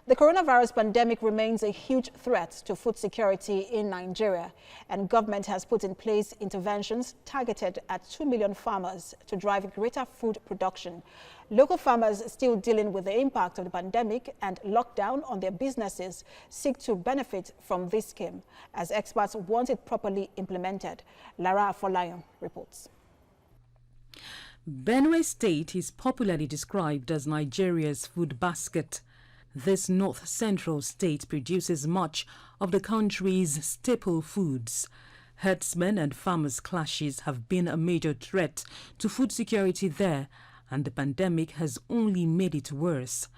The coronavirus pandemic remains a huge threat to food security in Nigeria, and government has put in place interventions targeted at 2 million farmers to drive greater food production. Local farmers still dealing with the impact of the pandemic and lockdown on their businesses seek to benefit from this scheme, as experts want it properly implemented. Lara Afolayan reports. Benue State is popularly described as Nigeria's food basket. This north-central state produces much of the country's staple foods. Herdsmen and farmers' clashes have been a major threat to food security there, and the pandemic has only made it worse.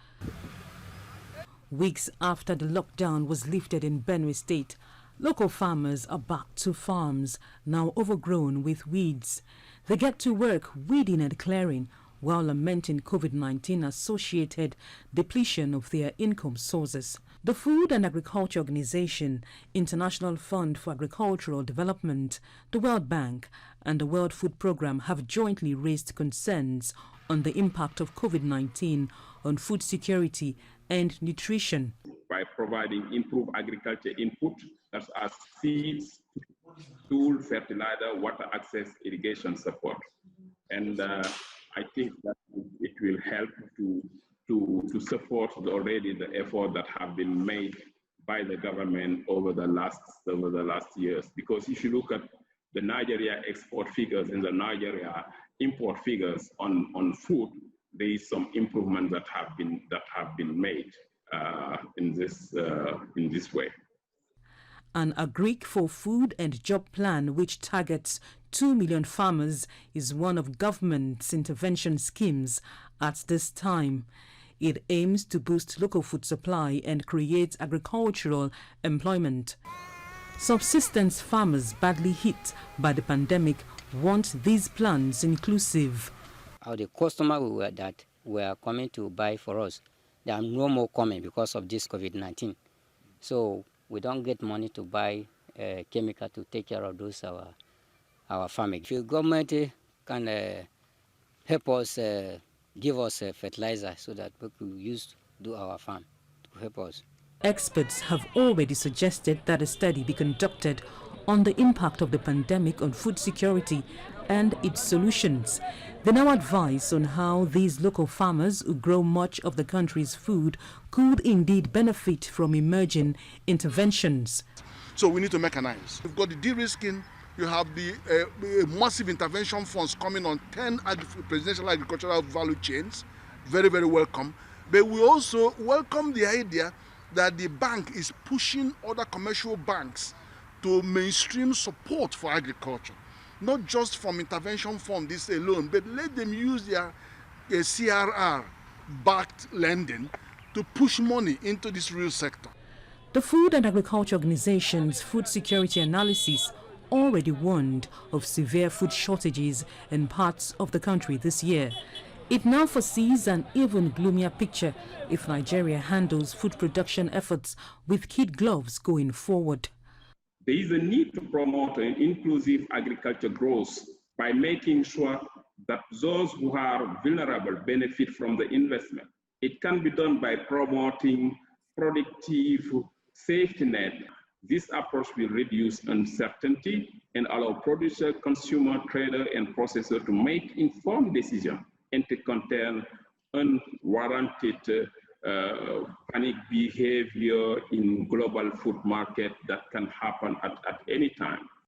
Weeks after the lockdown was lifted in Benue State, local farmers are back to farms, now overgrown with weeds. They get to work weeding and clearing, while lamenting COVID-19 associated depletion of their income sources. The Food and Agriculture Organization, International Fund for Agricultural Development, the World Bank and the World Food Programme have jointly raised concerns on the impact of COVID-19 on food security and nutrition. By providing improved agriculture input, such as seeds, tool, fertilizer, water access, irrigation support. And I think that it will help to support already the effort that have been made by the government over the last years. Because if you look at the Nigeria export figures and the Nigeria import figures on food, there is some improvement that have been made in this way. An Agric for Food and Job plan, which targets 2 million farmers, is one of government's intervention schemes at this time. It aims to boost local food supply and create agricultural employment. Subsistence farmers badly hit by the pandemic want these plans inclusive. The customers that were coming to buy for us, there are no more coming because of this COVID-19. So we don't get money to buy chemical to take care of those our farming. If the government can help us, give us fertilizer so that we could use to do our farm to help us. Experts have already suggested that a study be conducted on the impact of the pandemic on food security and its solutions. They now advise on how these local farmers who grow much of the country's food could indeed benefit from emerging interventions. So we need to mechanize. We've got the de-risking, you have the massive intervention funds coming on 10 presidential agricultural value chains, very, very welcome. But we also welcome the idea that the bank is pushing other commercial banks to mainstream support for agriculture. Not just from intervention fund this alone, but let them use their CRR-backed lending to push money into this real sector. The Food and Agriculture Organization's food security analysis already warned of severe food shortages in parts of the country this year. It now foresees an even gloomier picture if Nigeria handles food production efforts with kid gloves going forward. There is a need to promote an inclusive agriculture growth by making sure that those who are vulnerable benefit from the investment. It can be done by promoting productive safety net. This approach will reduce uncertainty and allow producer, consumer, trader, and processor to make informed decisions and to contain unwarranted panic behavior in global food market that can happen at any time.